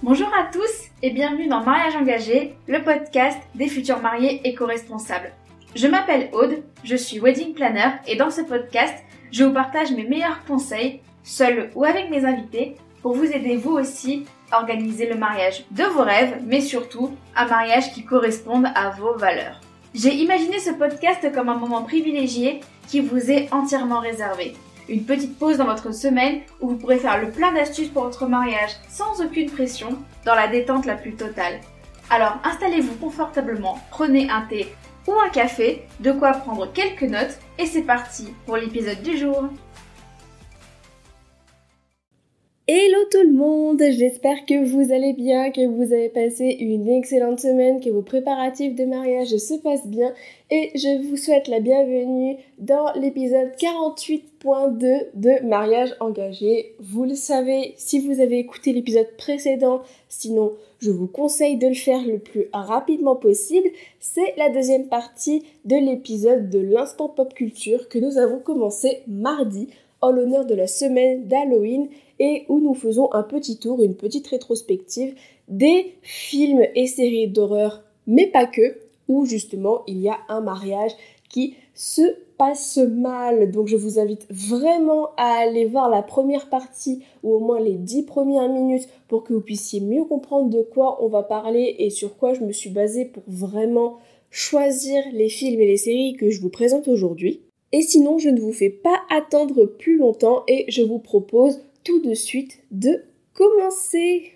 Bonjour à tous et bienvenue dans Mariage engagé, le podcast des futurs mariés éco-responsables. Je m'appelle Aude, je suis wedding planner et dans ce podcast, je vous partage mes meilleurs conseils, seul ou avec mes invités, pour vous aider vous aussi à organiser le mariage de vos rêves, mais surtout un mariage qui corresponde à vos valeurs. J'ai imaginé ce podcast comme un moment privilégié qui vous est entièrement réservé. Une petite pause dans votre semaine où vous pourrez faire le plein d'astuces pour votre mariage sans aucune pression, dans la détente la plus totale. Alors installez-vous confortablement, prenez un thé ou un café, de quoi prendre quelques notes et c'est parti pour l'épisode du jour. Hello tout le monde, j'espère que vous allez bien, que vous avez passé une excellente semaine, que vos préparatifs de mariage se passent bien et je vous souhaite la bienvenue dans l'épisode 48.2 de Mariage engagé. Vous le savez, si vous avez écouté l'épisode précédent, sinon je vous conseille de le faire le plus rapidement possible. C'est la deuxième partie de l'épisode de l'instant pop culture que nous avons commencé mardi en l'honneur de la semaine d'Halloween et où nous faisons un petit tour, une petite rétrospective des films et séries d'horreur, mais pas que, où justement il y a un mariage qui se passe mal. Donc je vous invite vraiment à aller voir la première partie ou au moins les 10 premières minutes pour que vous puissiez mieux comprendre de quoi on va parler et sur quoi je me suis basée pour vraiment choisir les films et les séries que je vous présente aujourd'hui. Et sinon, je ne vous fais pas attendre plus longtemps et je vous propose tout de suite de commencer.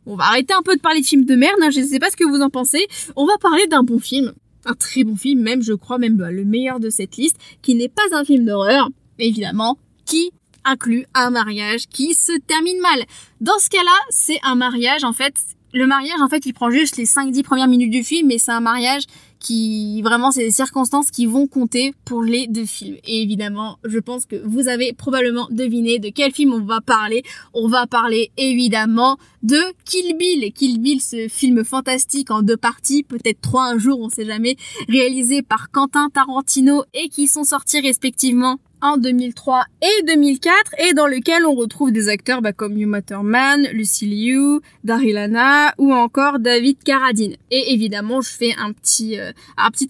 On va arrêter un peu de parler de films de merde, je ne sais pas ce que vous en pensez. On va parler d'un bon film, un très bon film même, je crois même le meilleur de cette liste, qui n'est pas un film d'horreur, mais évidemment, qui inclut un mariage qui se termine mal. Dans ce cas-là, c'est un mariage en fait. Le mariage, en fait, il prend juste les 5-10 premières minutes du film, mais c'est un mariage qui, vraiment, c'est des circonstances qui vont compter pour les deux films. Et évidemment, je pense que vous avez probablement deviné de quel film on va parler. On va parler, évidemment, de Kill Bill. Kill Bill, ce film fantastique en 2 parties, peut-être 3 un jour, on sait jamais, réalisé par Quentin Tarantino et qui sont sortis respectivement en 2003 et 2004 et dans lequel on retrouve des acteurs comme Uma Thurman, Lucy Liu, Daryl Hannah ou encore David Carradine. Et évidemment, je fais un petit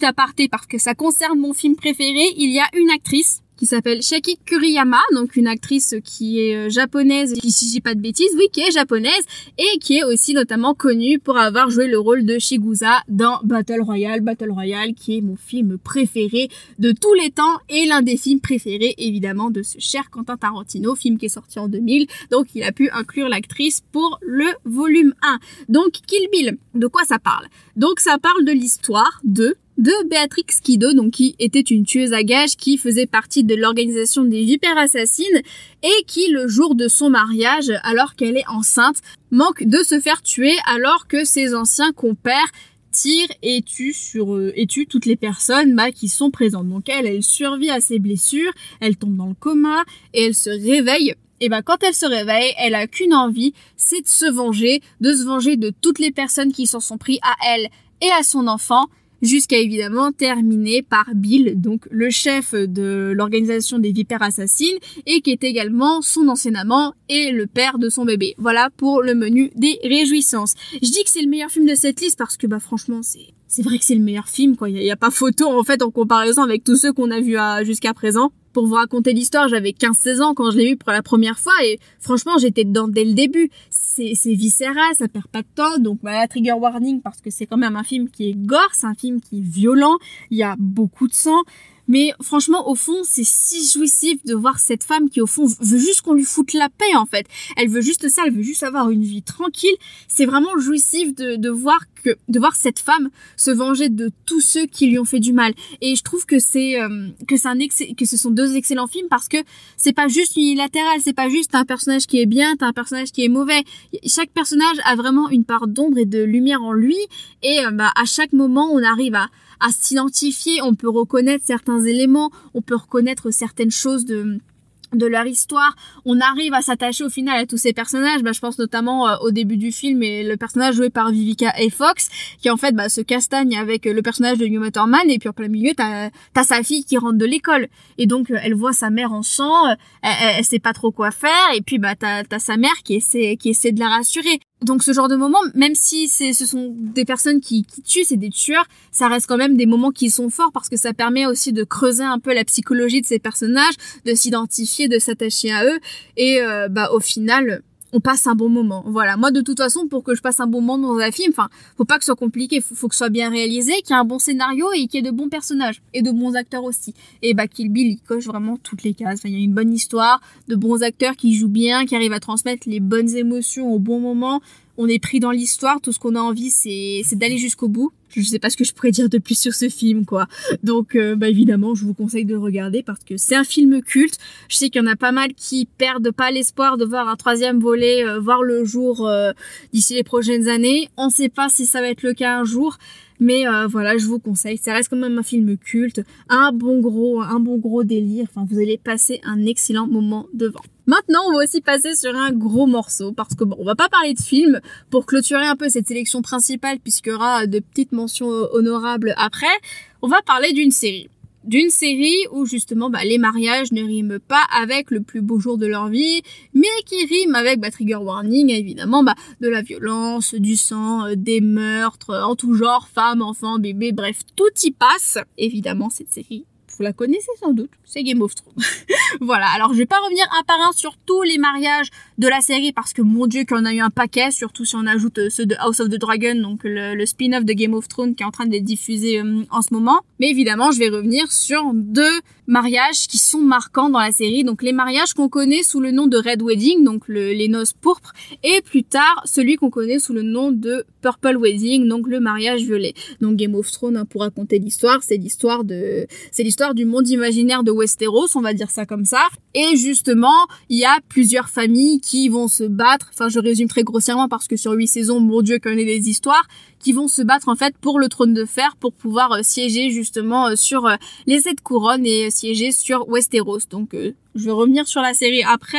aparté parce que ça concerne mon film préféré. Il y a une actrice qui s'appelle Shaki Kuriyama, donc une actrice qui est japonaise, qui, si je dis pas de bêtises, oui, qui est japonaise, et qui est aussi notamment connue pour avoir joué le rôle de Shigusa dans Battle Royale, qui est mon film préféré de tous les temps, et l'un des films préférés, évidemment, de ce cher Quentin Tarantino, film qui est sorti en 2000, donc il a pu inclure l'actrice pour le volume 1. Donc, Kill Bill, de quoi ça parle? Donc, ça parle de l'histoire de Béatrix Kiddo, donc qui était une tueuse à gages qui faisait partie de l'organisation des Vipères Assassines et qui, le jour de son mariage, alors qu'elle est enceinte, manque de se faire tuer alors que ses anciens compères tirent et tuent toutes les personnes qui sont présentes. Donc elle survit à ses blessures, elle tombe dans le coma et elle se réveille. Et quand elle se réveille, elle a qu'une envie, c'est de se venger de toutes les personnes qui s'en sont pris à elle et à son enfant, jusqu'à évidemment terminer par Bill, donc le chef de l'organisation des Vipères Assassines et qui est également son ancien amant et le père de son bébé. Voilà pour le menu des réjouissances. Je dis que c'est le meilleur film de cette liste parce que franchement c'est vrai que c'est le meilleur film quoi. Il y a pas photo en fait en comparaison avec tous ceux qu'on a vus jusqu'à présent. Pour vous raconter l'histoire, j'avais 15-16 ans quand je l'ai vu pour la première fois et franchement j'étais dedans dès le début. C'est viscéral, ça perd pas de temps, donc trigger warning parce que c'est quand même un film qui est gore, c'est un film qui est violent, il y a beaucoup de sang, mais franchement au fond c'est si jouissif de voir cette femme qui au fond veut juste qu'on lui foute la paix en fait. Elle veut juste ça, elle veut juste avoir une vie tranquille. C'est vraiment jouissif de voir cette femme se venger de tous ceux qui lui ont fait du mal. Et je trouve que que ce sont 2 excellents films parce que c'est pas juste unilatéral, c'est pas juste un personnage qui est bien, t'as un personnage qui est mauvais. Chaque personnage a vraiment une part d'ombre et de lumière en lui et à chaque moment on arrive à s'identifier, on peut reconnaître certains éléments, on peut reconnaître certaines choses de leur histoire, on arrive à s'attacher au final à tous ces personnages. Je pense notamment au début du film et le personnage joué par Vivica A. Fox qui en fait se castagne avec le personnage de Uma Thurman et puis en plein milieu t'as sa fille qui rentre de l'école et donc elle voit sa mère en sang, elle sait pas trop quoi faire et puis t'as sa mère qui essaie de la rassurer. Donc ce genre de moments, même si ce sont des personnes qui tuent, c'est des tueurs, ça reste quand même des moments qui sont forts parce que ça permet aussi de creuser un peu la psychologie de ces personnages, de s'identifier, de s'attacher à eux et au final on passe un bon moment. Voilà, moi de toute façon pour que je passe un bon moment dans un film, faut pas que ce soit compliqué, faut que ce soit bien réalisé, qu'il y ait un bon scénario et qu'il y ait de bons personnages et de bons acteurs aussi. Et Kill Bill il coche vraiment toutes les cases. Il y a une bonne histoire, de bons acteurs qui jouent bien, qui arrivent à transmettre les bonnes émotions au bon moment. On est pris dans l'histoire, tout ce qu'on a envie c'est d'aller jusqu'au bout. Je sais pas ce que je pourrais dire de plus sur ce film, quoi. Donc, évidemment, je vous conseille de le regarder parce que c'est un film culte. Je sais qu'il y en a pas mal qui perdent pas l'espoir de voir un 3e volet voir le jour d'ici les prochaines années. On sait pas si ça va être le cas un jour. Mais voilà, je vous conseille. Ça reste quand même un film culte. Un bon gros délire. Vous allez passer un excellent moment devant. Maintenant, on va aussi passer sur un gros morceau parce que on va pas parler de film pour clôturer un peu cette sélection principale puisqu'il y aura de petites mentions honorables après. On va parler d'une série. D'une série où justement les mariages ne riment pas avec le plus beau jour de leur vie, mais qui riment avec trigger warning, évidemment, de la violence, du sang, des meurtres, en tout genre, femmes, enfants, bébés, bref, tout y passe. Évidemment, cette série, vous la connaissez sans doute, c'est Game of Thrones. Voilà, alors je vais pas revenir un par un sur tous les mariages de la série parce que mon dieu qu'il y en a eu un paquet, surtout si on ajoute ceux de House of the Dragon, donc le spin-off de Game of Thrones qui est en train d'être diffusé en ce moment. Mais évidemment, je vais revenir sur 2 mariages qui sont marquants dans la série. Donc les mariages qu'on connaît sous le nom de Red Wedding, donc les noces pourpres, et plus tard celui qu'on connaît sous le nom de Purple Wedding, donc le mariage violet. Donc Game of Thrones, pour raconter l'histoire, c'est l'histoire du monde imaginaire de Westeros, on va dire ça comme ça. Et justement, il y a plusieurs familles qui vont se battre, je résume très grossièrement parce que sur 8 saisons, mon dieu, qu'on ait des histoires, qui vont se battre en fait pour le trône de fer, pour pouvoir siéger justement sur les 7 couronnes et siéger sur Westeros. Donc je vais revenir sur la série après,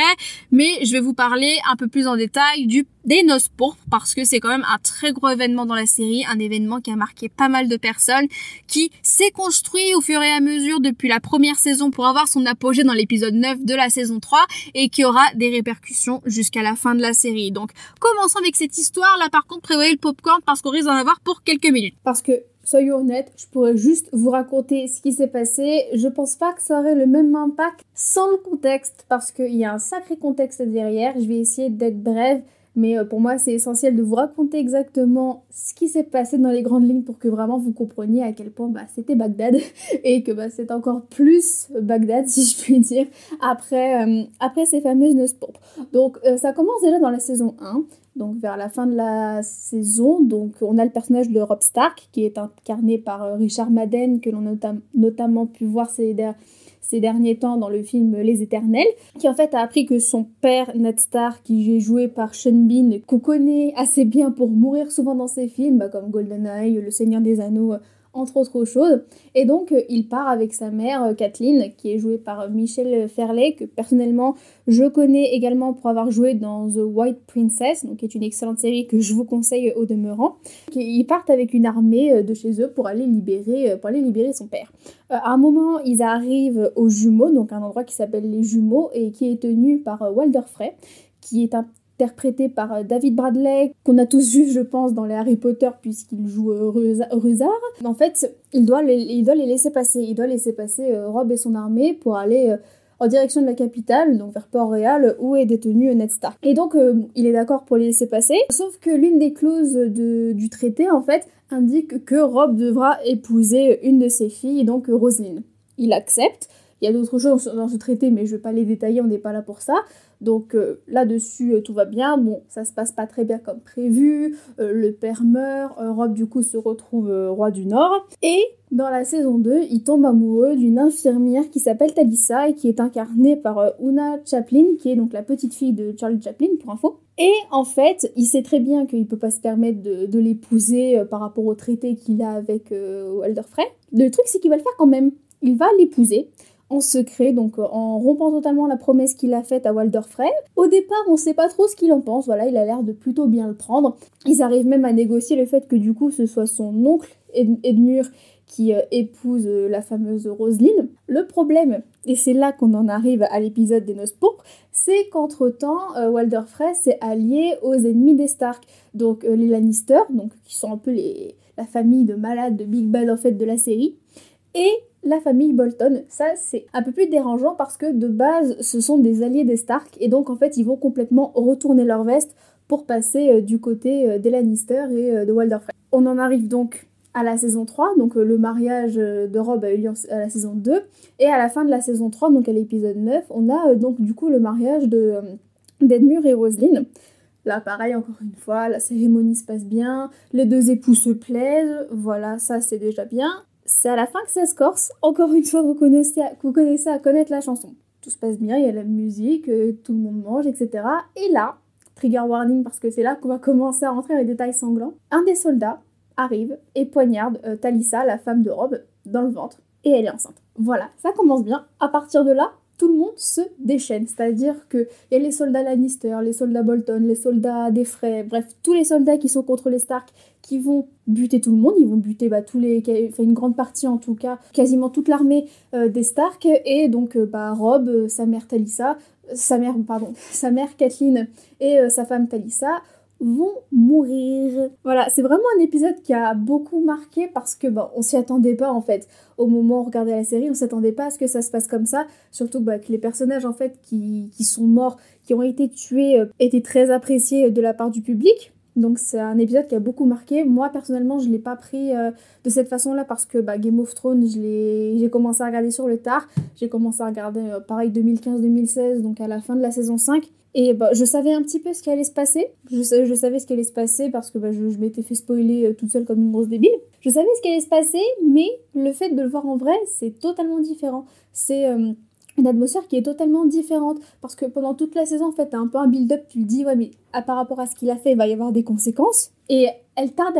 mais je vais vous parler un peu plus en détail des noces pourpres parce que c'est quand même un très gros événement dans la série, un événement qui a marqué pas mal de personnes, qui s'est construit au fur et à mesure depuis la première saison pour avoir son apogée dans l'épisode 9 de la saison 3 et qui aura des répercussions jusqu'à la fin de la série. Donc commençons avec cette histoire. Là par contre, prévoyez le popcorn parce qu'on risque d'en avoir pour quelques minutes. Parce que, soyons honnêtes, je pourrais juste vous raconter ce qui s'est passé. Je pense pas que ça aurait le même impact sans le contexte, parce qu'il y a un sacré contexte derrière. Je vais essayer d'être brève, mais pour moi, c'est essentiel de vous raconter exactement ce qui s'est passé dans les grandes lignes pour que vraiment vous compreniez à quel point c'était Bagdad et que c'est encore plus Bagdad, si je puis dire, après ces fameuses noces pourpres. Donc, ça commence déjà dans la saison 1. Donc vers la fin de la saison, donc on a le personnage de Robb Stark qui est incarné par Richard Madden, que l'on a notamment pu voir ces derniers temps dans le film Les Éternels, qui en fait a appris que son père Ned Stark, qui est joué par Sean Bean, qu'on connaît assez bien pour mourir souvent dans ses films, comme GoldenEye, Le Seigneur des Anneaux, entre autres choses. Et donc, il part avec sa mère, Kathleen, qui est jouée par Michelle Fairley, que personnellement, je connais également pour avoir joué dans The White Princess, donc qui est une excellente série que je vous conseille au demeurant. Ils partent avec une armée de chez eux pour aller libérer son père. À un moment, ils arrivent aux Jumeaux, donc un endroit qui s'appelle les Jumeaux, et qui est tenu par Walder Frey, qui est interprété par David Bradley, qu'on a tous vu, je pense, dans les Harry Potter, puisqu'il joue Rusard. En fait, il doit les laisser passer. Il doit laisser passer Robb et son armée pour aller en direction de la capitale, donc vers Port-Réal, où est détenu Ned Stark. Et donc, il est d'accord pour les laisser passer, sauf que l'une des clauses du traité, en fait, indique que Robb devra épouser une de ses filles, donc Roselyne. Il accepte. Il y a d'autres choses dans ce traité, mais je vais pas les détailler, on n'est pas là pour ça. Donc là-dessus, tout va bien. Bon, ça se passe pas très bien comme prévu. Le père meurt. Robb, du coup, se retrouve roi du Nord. Et dans la saison 2, il tombe amoureux d'une infirmière qui s'appelle Talisa et qui est incarnée par Oona Chaplin, qui est donc la petite fille de Charlie Chaplin, pour info. Et en fait, il sait très bien qu'il peut pas se permettre de l'épouser par rapport au traité qu'il a avec Walder Frey. Le truc, c'est qu'il va le faire quand même. Il va l'épouser en secret, donc en rompant totalement la promesse qu'il a faite à Walder Frey. Au départ, on sait pas trop ce qu'il en pense, voilà, il a l'air de plutôt bien le prendre. Ils arrivent même à négocier le fait que du coup, ce soit son oncle Edmure qui épouse la fameuse Roselyne. Le problème, et c'est là qu'on en arrive à l'épisode des Noces pourpres, c'est qu'entre-temps, Walder Frey s'est allié aux ennemis des Stark, donc les Lannister, donc, qui sont un peu la famille de malades de Big Bad en fait de la série, et la famille Bolton. Ça, c'est un peu plus dérangeant parce que de base, ce sont des alliés des Stark, et donc en fait, ils vont complètement retourner leur veste pour passer du côté des Lannister et de Walder Frey. On en arrive donc à la saison 3, donc le mariage de Robb a eu lieu à la saison 2, et à la fin de la saison 3, donc à l'épisode 9, on a donc du coup le mariage d'Edmure et Roselyne. Là, pareil, encore une fois, la cérémonie se passe bien, les deux époux se plaisent, voilà, ça c'est déjà bien. C'est à la fin que ça se corse, encore une fois, vous connaissez à connaître la chanson. Tout se passe bien, il y a la musique, tout le monde mange, etc. Et là, trigger warning, parce que c'est là qu'on va commencer à rentrer dans les détails sanglants, un des soldats arrive et poignarde Talisa, la femme de Robb, dans le ventre, et elle est enceinte. Voilà, ça commence bien. À partir de là, tout le monde se déchaîne, c'est-à-dire qu'il y a les soldats Lannister, les soldats Bolton, les soldats des Frey, bref, tous les soldats qui sont contre les Stark, qui vont buter tout le monde, ils vont buter une grande partie en tout cas, quasiment toute l'armée des Stark, et donc Robb, sa mère Catelyn et sa femme Talisa vont mourir. Voilà, c'est vraiment un épisode qui a beaucoup marqué parce que on s'y attendait pas en fait. Au moment où on regardait la série, on s'attendait pas à ce que ça se passe comme ça, surtout que les personnages en fait qui sont morts, qui ont été tués, étaient très appréciés de la part du public. Donc c'est un épisode qui a beaucoup marqué. Moi personnellement je l'ai pas pris de cette façon-là parce que Game of Thrones j'ai commencé à regarder sur le tard. J'ai commencé à regarder pareil 2015-2016, donc à la fin de la saison 5. Et je savais un petit peu ce qui allait se passer. Je savais ce qui allait se passer parce que je m'étais fait spoiler toute seule comme une grosse débile. Je savais ce qui allait se passer, mais le fait de le voir en vrai, c'est totalement différent. C'est une atmosphère qui est totalement différente parce que pendant toute la saison, en fait, t'as un peu un build-up, tu te dis, ouais, mais par rapport à ce qu'il a fait, il va y avoir des conséquences. Et elle tarde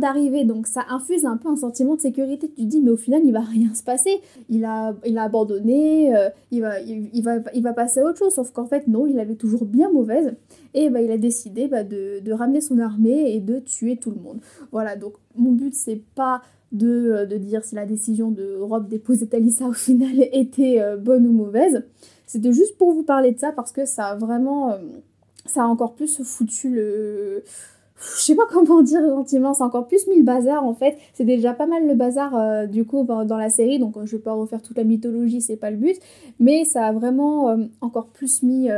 d'arriver, donc ça infuse un peu un sentiment de sécurité. Tu te dis, mais au final, il va rien se passer. Il a abandonné, il va passer à autre chose. Sauf qu'en fait, non, il avait toujours bien mauvaise. Et il a décidé de ramener son armée et de tuer tout le monde. Voilà, donc mon but, c'est pas de dire si la décision de Robb d'épouser Talisa au final était bonne ou mauvaise. C'était juste pour vous parler de ça parce que ça a vraiment... ça a encore plus foutu le... Je sais pas comment dire gentiment, ça a encore plus mis le bazar en fait. C'est déjà pas mal le bazar du coup dans la série, donc je vais pas refaire toute la mythologie, c'est pas le but. Mais ça a vraiment encore plus mis...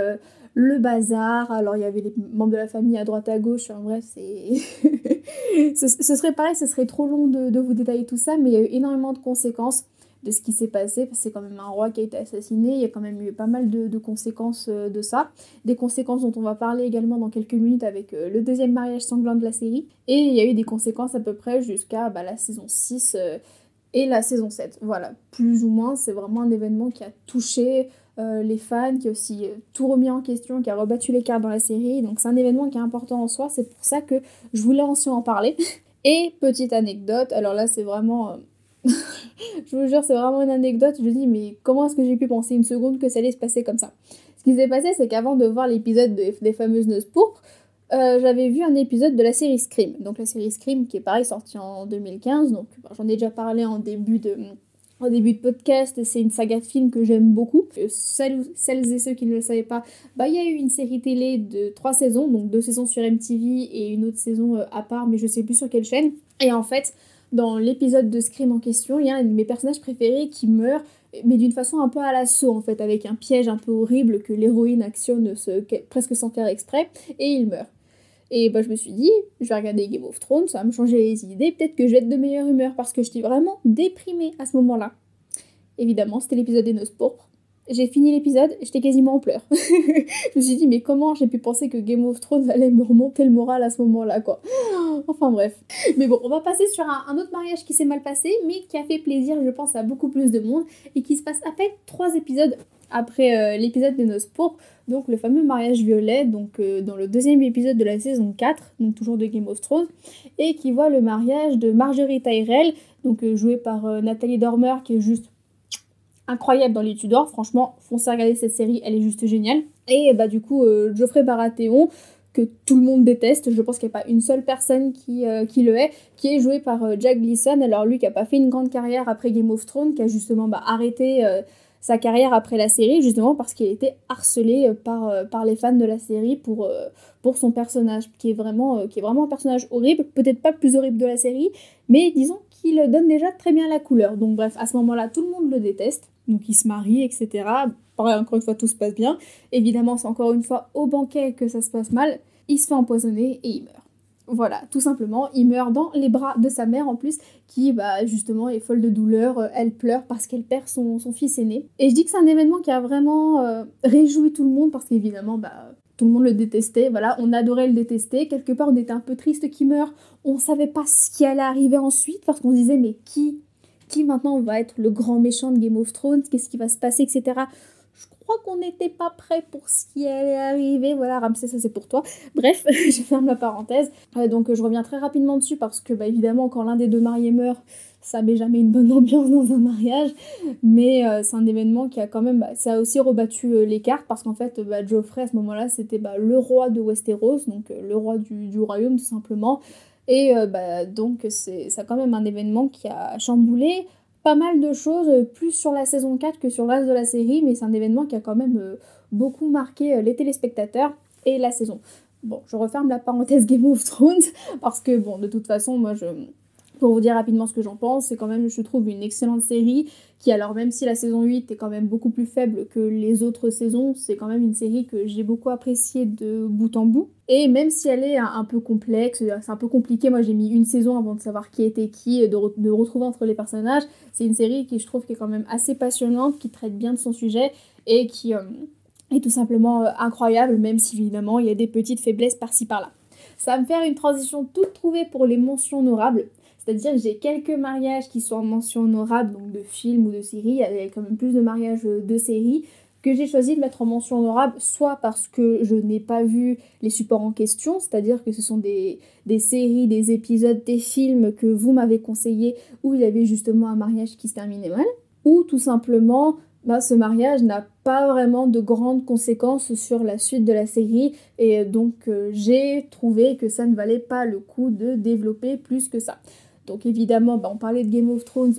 le bazar, alors il y avait les membres de la famille à droite à gauche, enfin, bref, c'est... ce serait pareil, ce serait trop long de vous détailler tout ça, mais il y a eu énormément de conséquences de ce qui s'est passé, parce que c'est quand même un roi qui a été assassiné, il y a quand même eu pas mal de conséquences de ça, des conséquences dont on va parler également dans quelques minutes avec le deuxième mariage sanglant de la série, et il y a eu des conséquences à peu près jusqu'à la saison 6 et la saison 7, voilà, plus ou moins, c'est vraiment un événement qui a touché... les fans, qui a aussi tout remis en question, qui a rebattu les cartes dans la série, donc c'est un événement qui est important en soi, c'est pour ça que je voulais aussi en parler. Et petite anecdote, alors là c'est vraiment... je vous jure c'est vraiment une anecdote, je me dis mais comment est-ce que j'ai pu penser une seconde que ça allait se passer comme ça? Ce qui s'est passé c'est qu'avant de voir l'épisode des fameuses Noces pourpres, j'avais vu un épisode de la série Scream, donc la série Scream qui est pareil sortie en 2015, donc j'en ai déjà parlé en début de podcast, c'est une saga de films que j'aime beaucoup. Celles et ceux qui ne le savaient pas, il y a eu une série télé de 3 saisons, donc 2 saisons sur MTV et une autre saison à part, mais je sais plus sur quelle chaîne. Et en fait, dans l'épisode de Scream en question, il y a un de mes personnages préférés qui meurt, mais d'une façon un peu à l'assaut en fait, avec un piège un peu horrible que l'héroïne actionne presque sans faire exprès, et il meurt. Et je me suis dit, je vais regarder Game of Thrones, ça va me changer les idées, peut-être que je vais être de meilleure humeur, parce que j'étais vraiment déprimée à ce moment-là. Évidemment, c'était l'épisode des Noces pourpres. J'ai fini l'épisode, j'étais quasiment en pleurs. Je me suis dit, mais comment j'ai pu penser que Game of Thrones allait me remonter le moral à ce moment-là, quoi. Enfin bref. Mais bon, on va passer sur un autre mariage qui s'est mal passé, mais qui a fait plaisir, je pense, à beaucoup plus de monde, et qui se passe à peine 3 épisodes après l'épisode des Noces pourpres, donc le fameux mariage violet, donc dans le 2e épisode de la saison 4, donc toujours de Game of Thrones, et qui voit le mariage de Marjorie Tyrell, donc jouée par Nathalie Dormer, qui est juste incroyable dans les Tudors, franchement, foncez regarder cette série, elle est juste géniale. Et du coup, Joffrey Baratheon, que tout le monde déteste, je pense qu'il n'y a pas une seule personne qui le hait, qui est joué par Jack Gleeson. Alors lui qui a pas fait une grande carrière après Game of Thrones, qui a justement arrêté sa carrière après la série, justement parce qu'il était harcelé par les fans de la série pour son personnage, qui est vraiment un personnage horrible, peut-être pas le plus horrible de la série, mais disons qu'il donne déjà très bien la couleur. Donc bref, à ce moment-là, tout le monde le déteste, donc il se marie, etc. Pareil, encore une fois, tout se passe bien. Évidemment, c'est encore une fois au banquet que ça se passe mal. Il se fait empoisonner et il meurt. Voilà, tout simplement, il meurt dans les bras de sa mère en plus, qui justement est folle de douleur, elle pleure parce qu'elle perd son fils aîné. Et je dis que c'est un événement qui a vraiment réjoui tout le monde, parce qu'évidemment, tout le monde le détestait, voilà, on adorait le détester, quelque part on était un peu triste qu'il meure, on savait pas ce qui allait arriver ensuite, parce qu'on se disait mais qui maintenant va être le grand méchant de Game of Thrones, qu'est-ce qui va se passer, etc. Je crois qu'on n'était pas prêt pour ce qui allait arriver. Voilà, Ramsay, ça c'est pour toi. Bref, je ferme la parenthèse. Donc je reviens très rapidement dessus parce que évidemment, quand l'un des deux mariés meurt, ça met jamais une bonne ambiance dans un mariage. Mais c'est un événement qui a quand même, ça a aussi rebattu les cartes, parce qu'en fait, Joffrey à ce moment-là, c'était le roi de Westeros, donc le roi du royaume tout simplement. Et donc c'est quand même un événement qui a chamboulé pas mal de choses, plus sur la saison 4 que sur le reste de la série, mais c'est un événement qui a quand même beaucoup marqué les téléspectateurs et la saison. Bon, je referme la parenthèse Game of Thrones, parce que de toute façon, moi pour vous dire rapidement ce que j'en pense, c'est quand même, je trouve, une excellente série qui, alors même si la saison 8 est quand même beaucoup plus faible que les autres saisons, c'est quand même une série que j'ai beaucoup appréciée de bout en bout. Et même si elle est un peu complexe, c'est un peu compliqué, moi j'ai mis une saison avant de savoir qui était qui, de retrouver entre les personnages, c'est une série qui, je trouve, qui est quand même assez passionnante, qui traite bien de son sujet et qui est tout simplement incroyable, même si évidemment il y a des petites faiblesses par-ci par-là. Ça va me faire une transition toute trouvée pour les mentions honorables. C'est-à-dire que j'ai quelques mariages qui sont en mention honorable, donc de films ou de séries, il y a quand même plus de mariages de séries, que j'ai choisi de mettre en mention honorable, soit parce que je n'ai pas vu les supports en question, c'est-à-dire que ce sont des séries, des épisodes, des films que vous m'avez conseillés où il y avait justement un mariage qui se terminait mal, ou tout simplement ce mariage n'a pas vraiment de grandes conséquences sur la suite de la série, et donc j'ai trouvé que ça ne valait pas le coup de développer plus que ça. Donc évidemment, on parlait de Game of Thrones,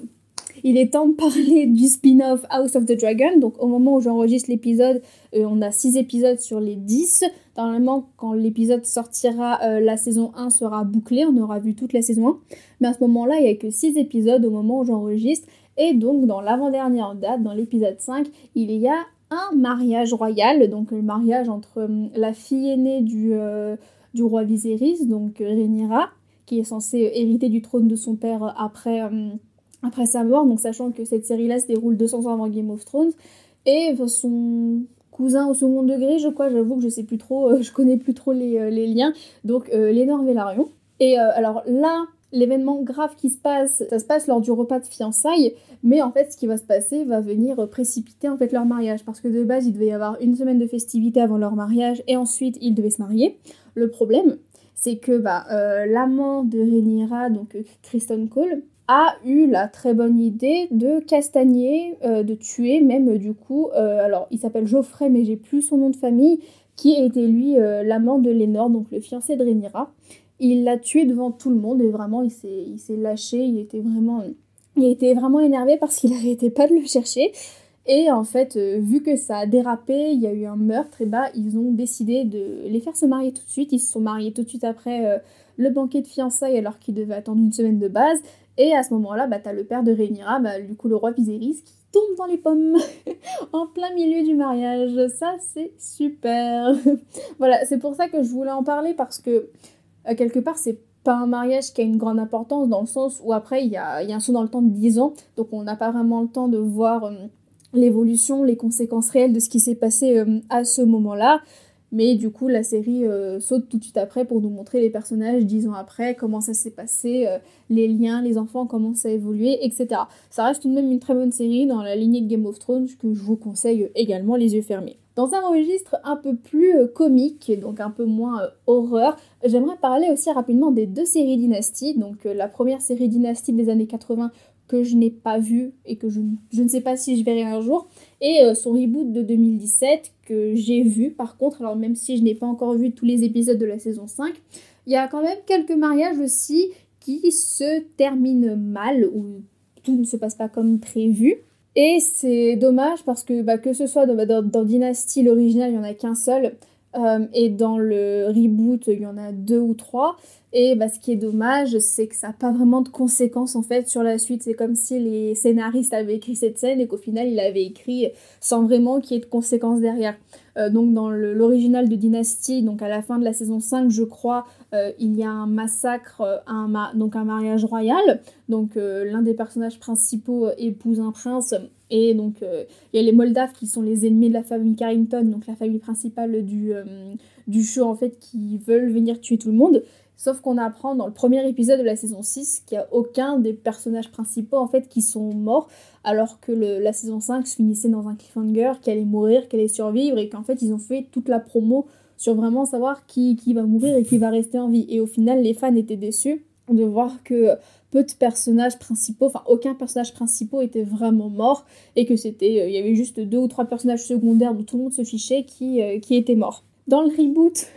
il est temps de parler du spin-off House of the Dragon. Donc au moment où j'enregistre l'épisode, on a 6 épisodes sur les 10. Normalement, quand l'épisode sortira, la saison 1 sera bouclée, on aura vu toute la saison 1. Mais à ce moment-là, il n'y a que 6 épisodes au moment où j'enregistre. Et donc dans l'avant-dernière date, dans l'épisode 5, il y a un mariage royal, donc le mariage entre la fille aînée du roi Viserys, donc Rhaenyra, qui est censée hériter du trône de son père après sa mort, donc sachant que cette série-là se déroule 200 ans avant Game of Thrones, et son cousin au second degré, j'avoue que je sais plus trop, je connais plus trop les liens, donc Laenor Velaryon. Et alors là, l'événement grave qui se passe, ça se passe lors du repas de fiançailles, mais en fait ce qui va se passer va venir précipiter en fait leur mariage, parce que de base il devait y avoir une semaine de festivités avant leur mariage, et ensuite ils devaient se marier. Le problème, c'est que l'amant de Rhaenyra, donc Criston Cole, a eu la très bonne idée de castagner, de tuer même du coup, alors il s'appelle Geoffrey mais j'ai plus son nom de famille, qui était lui l'amant de Laenor, donc le fiancé de Rhaenyra. Il l'a tué devant tout le monde et vraiment il s'est lâché, il était vraiment énervé parce qu'il n'arrêtait pas de le chercher. Et en fait, vu que ça a dérapé, il y a eu un meurtre, et ils ont décidé de les faire se marier tout de suite. Ils se sont mariés tout de suite après le banquet de fiançailles, alors qu'ils devaient attendre une semaine de base. Et à ce moment-là, t'as le père de Rhaenyra, du coup le roi Viserys, qui tombe dans les pommes en plein milieu du mariage. Ça, c'est super. Voilà, c'est pour ça que je voulais en parler, parce que quelque part, c'est pas un mariage qui a une grande importance, dans le sens où après, il y a un saut dans le temps de 10 ans, donc on n'a pas vraiment le temps de voir l'évolution, les conséquences réelles de ce qui s'est passé à ce moment-là. Mais du coup, la série saute tout de suite après pour nous montrer les personnages 10 ans après, comment ça s'est passé, les liens, les enfants, comment ça a évolué, etc. Ça reste tout de même une très bonne série dans la lignée de Game of Thrones, que je vous conseille également les yeux fermés. Dans un registre un peu plus comique, et donc un peu moins horreur, j'aimerais parler aussi rapidement des 2 séries Dynasty. Donc la première série Dynasty des années 80 que je n'ai pas vu et que je ne sais pas si je verrai un jour, et son reboot de 2017 que j'ai vu par contre, alors même si je n'ai pas encore vu tous les épisodes de la saison 5, il y a quand même quelques mariages aussi qui se terminent mal, ou tout ne se passe pas comme prévu. Et c'est dommage parce que ce soit dans Dynasty, l'original, il n'y en a qu'un seul, et dans le reboot, il y en a 2 ou 3. Et ce qui est dommage, c'est que ça n'a pas vraiment de conséquences en fait sur la suite. C'est comme si les scénaristes avaient écrit cette scène et qu'au final, ils l'avaient écrit sans vraiment qu'il y ait de conséquences derrière. Donc dans l'original de Dynasty, donc à la fin de la saison 5, je crois, il y a un massacre, donc un mariage royal. Donc l'un des personnages principaux épouse un prince. Et donc il y a les Moldaves qui sont les ennemis de la famille Carrington, donc la famille principale du show en fait, qui veulent venir tuer tout le monde. Sauf qu'on apprend dans le premier épisode de la saison 6 qu'il n'y a aucun des personnages principaux en fait qui sont morts, alors que la saison 5 se finissait dans un cliffhanger, qu'elle allait mourir, qu'elle allait survivre, et qu'en fait ils ont fait toute la promo sur vraiment savoir qui va mourir et qui va rester en vie. Et au final les fans étaient déçus de voir que peu de personnages principaux, enfin aucun personnage principal était vraiment mort, et que il y avait juste 2 ou 3 personnages secondaires dont tout le monde se fichait qui étaient morts. Dans le reboot,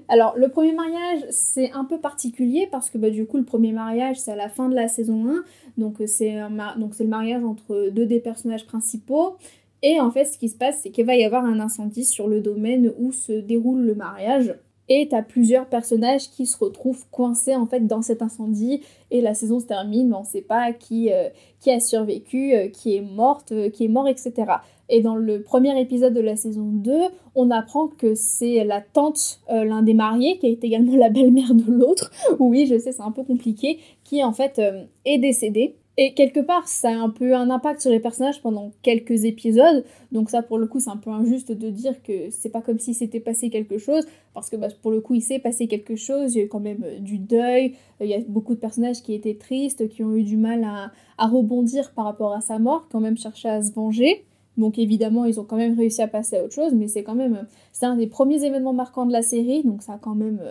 alors le premier mariage c'est un peu particulier parce que du coup le premier mariage c'est à la fin de la saison 1, donc c'est le mariage entre 2 des personnages principaux. Et en fait ce qui se passe c'est qu'il va y avoir un incendie sur le domaine où se déroule le mariage. Et t'as plusieurs personnages qui se retrouvent coincés en fait dans cet incendie, et la saison se termine, mais on sait pas qui a survécu, qui est mort, etc. Et dans le premier épisode de la saison 2, on apprend que c'est la tante, l'un des mariés, qui est également la belle-mère de l'autre, oui je sais c'est un peu compliqué, qui en fait est décédée. Et quelque part, ça a un peu un impact sur les personnages pendant quelques épisodes. Donc ça, pour le coup, c'est un peu injuste de dire que c'est pas comme si s'était passé quelque chose. Parce que pour le coup, il s'est passé quelque chose. Il y a eu quand même du deuil. Il y a beaucoup de personnages qui étaient tristes, qui ont eu du mal à rebondir par rapport à sa mort, qui ont même cherché à se venger. Donc évidemment, ils ont quand même réussi à passer à autre chose. Mais c'est un des premiers événements marquants de la série. Donc ça a quand même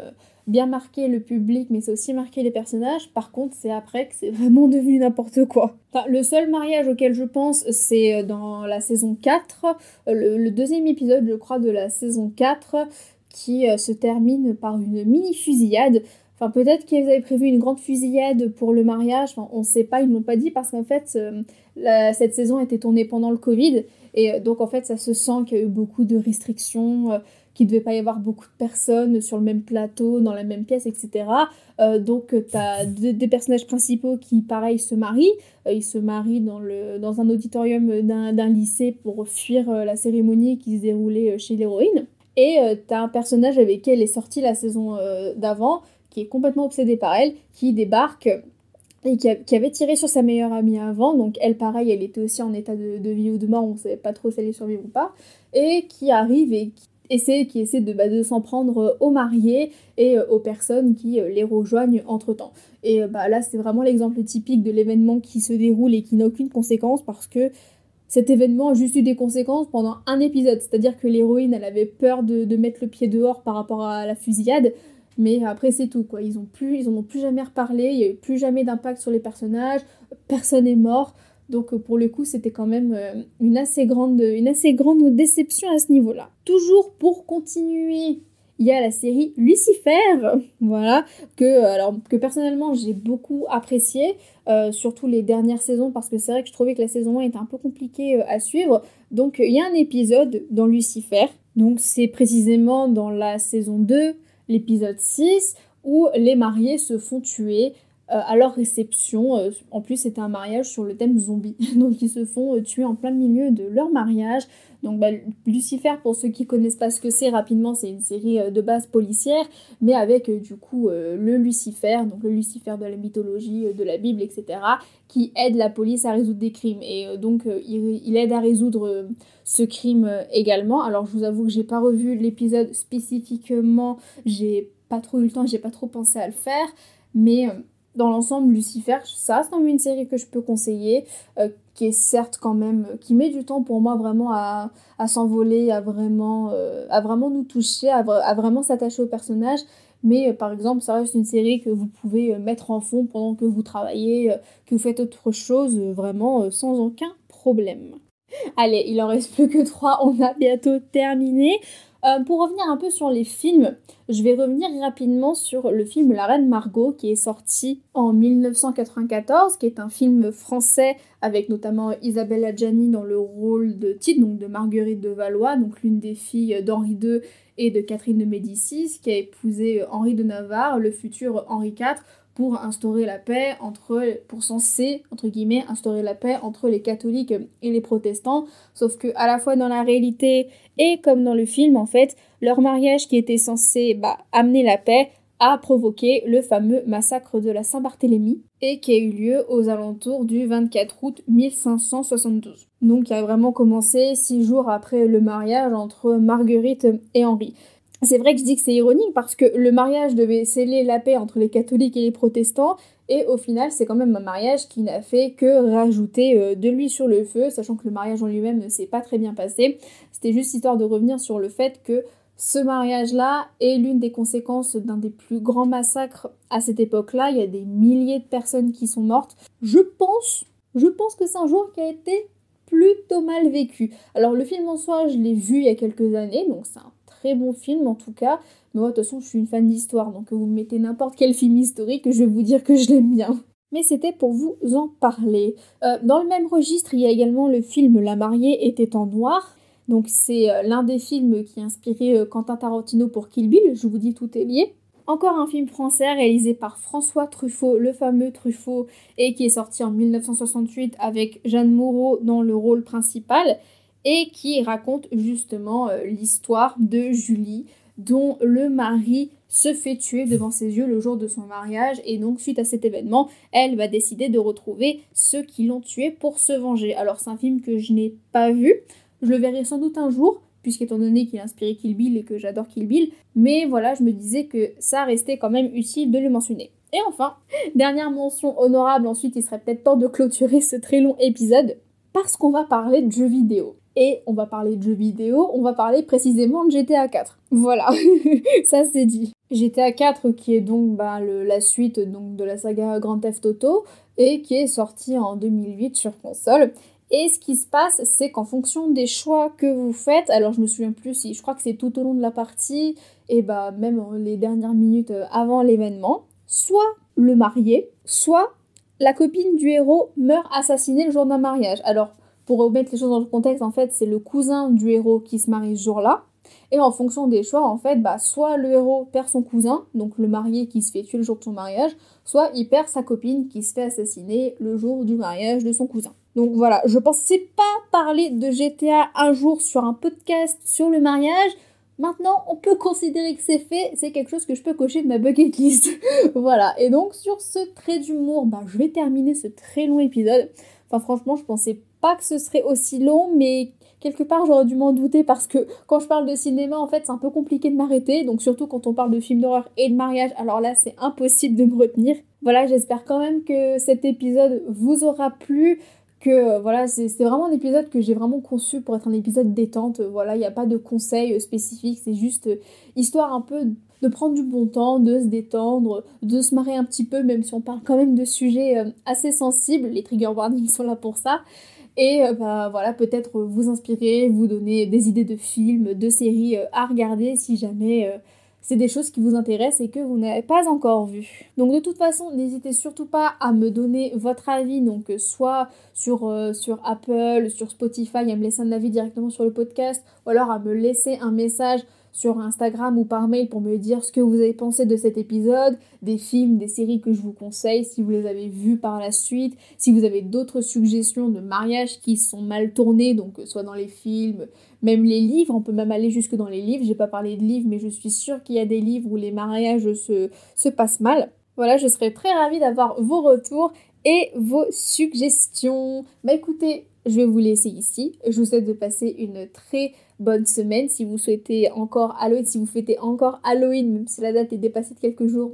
bien marqué le public, mais c'est aussi marqué les personnages. Par contre, c'est après que c'est vraiment devenu n'importe quoi. Enfin, le seul mariage auquel je pense, c'est dans la saison 4, le deuxième épisode, je crois, de la saison 4, qui se termine par une mini-fusillade. Enfin, peut-être qu'ils avaient prévu une grande fusillade pour le mariage, enfin, on sait pas, ils ne l'ont pas dit, parce qu'en fait, cette saison a été tournée pendant le Covid, et donc en fait, ça se sent qu'il y a eu beaucoup de restrictions, qu'il ne devait pas y avoir beaucoup de personnes sur le même plateau, dans la même pièce, etc. Donc t'as des personnages principaux qui, pareil, se marient. Ils se marient dans un auditorium d'un lycée pour fuir la cérémonie qui se déroulait chez l'héroïne. Et t'as un personnage avec qui elle est sortie la saison d'avant, qui est complètement obsédé par elle, qui débarque et qui avait tiré sur sa meilleure amie avant. Donc elle, pareil, elle était aussi en état de vie ou de mort, on ne savait pas trop si elle allait survivre ou pas, et qui arrive et qui essaie de s'en prendre aux mariés et aux personnes qui les rejoignent entre-temps. Et là, c'est vraiment l'exemple typique de l'événement qui se déroule et qui n'a aucune conséquence, parce que cet événement a juste eu des conséquences pendant un épisode. C'est-à-dire que l'héroïne, elle avait peur de mettre le pied dehors par rapport à la fusillade, mais après c'est tout, quoi. Ils en ont plus jamais reparlé, il n'y a eu plus jamais d'impact sur les personnages, personne n'est mort. Donc pour le coup, c'était quand même une assez grande déception à ce niveau-là. Toujours pour continuer, il y a la série Lucifer, voilà, que personnellement j'ai beaucoup apprécié, surtout les dernières saisons, parce que c'est vrai que je trouvais que la saison 1 était un peu compliquée à suivre. Donc il y a un épisode dans Lucifer, donc c'est précisément dans la saison 2, l'épisode 6, où les mariés se font tuer à leur réception. En plus, c'était un mariage sur le thème zombie. Donc, ils se font tuer en plein milieu de leur mariage. Donc, Lucifer, pour ceux qui connaissent pas ce que c'est, rapidement, c'est une série de base policière, mais avec du coup le Lucifer, donc le Lucifer de la mythologie, de la Bible, etc., qui aide la police à résoudre des crimes. Et donc, il aide à résoudre ce crime également. Alors, je vous avoue que j'ai pas revu l'épisode spécifiquement, j'ai pas trop eu le temps, j'ai pas trop pensé à le faire, mais dans l'ensemble, Lucifer, ça reste quand même une série que je peux conseiller, qui est certes quand même, qui met du temps pour moi vraiment à s'envoler, à vraiment nous toucher, à vraiment s'attacher au personnage, mais par exemple ça reste une série que vous pouvez mettre en fond pendant que vous travaillez, que vous faites autre chose, vraiment sans aucun problème. Allez, il en reste plus que 3, on a bientôt terminé. Pour revenir un peu sur les films, je vais revenir rapidement sur le film La Reine Margot qui est sorti en 1994, qui est un film français avec notamment Isabelle Adjani dans le rôle de titre, donc de Marguerite de Valois, donc l'une des filles d'Henri II et de Catherine de Médicis, qui a épousé Henri de Navarre, le futur Henri IV, pour instaurer la paix pour censer, entre guillemets, instaurer la paix entre les catholiques et les protestants, sauf que à la fois dans la réalité et comme dans le film, en fait, leur mariage qui était censé amener la paix a provoqué le fameux massacre de la Saint-Barthélemy et qui a eu lieu aux alentours du 24 août 1572. Donc qui a vraiment commencé 6 jours après le mariage entre Marguerite et Henri. C'est vrai que je dis que c'est ironique parce que le mariage devait sceller la paix entre les catholiques et les protestants et au final c'est quand même un mariage qui n'a fait que rajouter de l'huile sur le feu, sachant que le mariage en lui-même ne s'est pas très bien passé. C'était juste histoire de revenir sur le fait que ce mariage-là est l'une des conséquences d'un des plus grands massacres à cette époque-là. Il y a des milliers de personnes qui sont mortes. Je pense que c'est un jour qui a été plutôt mal vécu. Alors le film en soi, je l'ai vu il y a quelques années, donc c'est un très bon film en tout cas. Mais moi de toute façon, je suis une fan d'histoire, donc vous me mettez n'importe quel film historique, je vais vous dire que je l'aime bien. Mais c'était pour vous en parler. Dans le même registre, il y a également le film La mariée était en noir. Donc c'est l'un des films qui a inspiré Quentin Tarantino pour Kill Bill, je vous dis tout est lié. Encore un film français réalisé par François Truffaut, le fameux Truffaut, et qui est sorti en 1968 avec Jeanne Moreau dans le rôle principal, et qui raconte justement l'histoire de Julie, dont le mari se fait tuer devant ses yeux le jour de son mariage, et donc suite à cet événement, elle va décider de retrouver ceux qui l'ont tué pour se venger. Alors c'est un film que je n'ai pas vu, je le verrai sans doute un jour, puisqu'étant donné qu'il a inspiré Kill Bill et que j'adore Kill Bill, mais voilà, je me disais que ça restait quand même utile de le mentionner. Et enfin, dernière mention honorable, ensuite il serait peut-être temps de clôturer ce très long épisode, parce qu'on va parler de jeux vidéo. Et on va parler de jeux vidéo, on va parler précisément de GTA 4. Voilà, ça c'est dit. GTA 4 qui est donc la suite donc, de la saga Grand Theft Auto, et qui est sorti en 2008 sur console. Et ce qui se passe, c'est qu'en fonction des choix que vous faites, alors je me souviens plus si, je crois que c'est tout au long de la partie, et même les dernières minutes avant l'événement, soit le marié, soit la copine du héros meurt assassinée le jour d'un mariage. Alors, pour remettre les choses dans le contexte, en fait, c'est le cousin du héros qui se marie ce jour-là, et en fonction des choix, en fait, soit le héros perd son cousin, donc le marié qui se fait tuer le jour de son mariage, soit il perd sa copine qui se fait assassiner le jour du mariage de son cousin. Donc voilà, je pensais pas parler de GTA un jour sur un podcast sur le mariage. Maintenant, on peut considérer que c'est fait, c'est quelque chose que je peux cocher de ma bucket list. Voilà, et donc sur ce trait d'humour, je vais terminer ce très long épisode. Enfin franchement, je pensais pas que ce serait aussi long, mais quelque part j'aurais dû m'en douter parce que quand je parle de cinéma, en fait, c'est un peu compliqué de m'arrêter. Donc surtout quand on parle de films d'horreur et de mariage, alors là, c'est impossible de me retenir. Voilà, j'espère quand même que cet épisode vous aura plu. Que voilà, c'est vraiment un épisode que j'ai vraiment conçu pour être un épisode détente. Voilà, il n'y a pas de conseils spécifiques, c'est juste histoire un peu de prendre du bon temps, de se détendre, de se marrer un petit peu, même si on parle quand même de sujets assez sensibles. Les trigger warnings sont là pour ça. Et voilà, peut-être vous inspirer, vous donner des idées de films, de séries à regarder si jamais c'est des choses qui vous intéressent et que vous n'avez pas encore vues. Donc de toute façon, n'hésitez surtout pas à me donner votre avis, donc soit sur Apple, sur Spotify, à me laisser un avis directement sur le podcast, ou alors à me laisser un message sur Instagram ou par mail pour me dire ce que vous avez pensé de cet épisode, des films, des séries que je vous conseille, si vous les avez vus par la suite, si vous avez d'autres suggestions de mariage qui sont mal tournés, donc soit dans les films, même les livres, on peut même aller jusque dans les livres, j'ai pas parlé de livres, mais je suis sûre qu'il y a des livres où les mariages se passent mal. Voilà, je serais très ravie d'avoir vos retours et vos suggestions. Écoutez, je vais vous laisser ici. Je vous souhaite de passer une très bonne semaine. Si vous souhaitez encore Halloween, si vous fêtez encore Halloween, même si la date est dépassée de quelques jours,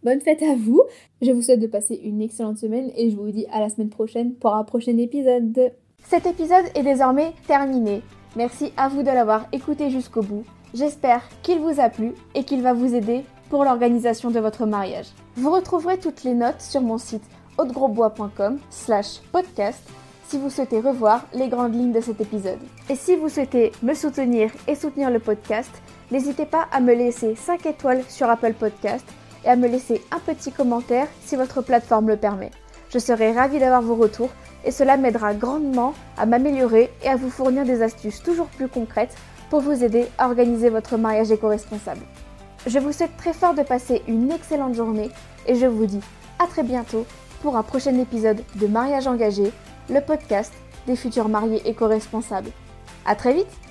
bonne fête à vous. Je vous souhaite de passer une excellente semaine et je vous dis à la semaine prochaine pour un prochain épisode. Cet épisode est désormais terminé. Merci à vous de l'avoir écouté jusqu'au bout. J'espère qu'il vous a plu et qu'il va vous aider pour l'organisation de votre mariage. Vous retrouverez toutes les notes sur mon site audegrosbois.com/podcast si vous souhaitez revoir les grandes lignes de cet épisode. Et si vous souhaitez me soutenir et soutenir le podcast, n'hésitez pas à me laisser 5 étoiles sur Apple Podcast et à me laisser un petit commentaire si votre plateforme le permet. Je serai ravie d'avoir vos retours et cela m'aidera grandement à m'améliorer et à vous fournir des astuces toujours plus concrètes pour vous aider à organiser votre mariage éco-responsable. Je vous souhaite très fort de passer une excellente journée et je vous dis à très bientôt pour un prochain épisode de Mariage engagé, le podcast des futurs mariés éco-responsables. À très vite!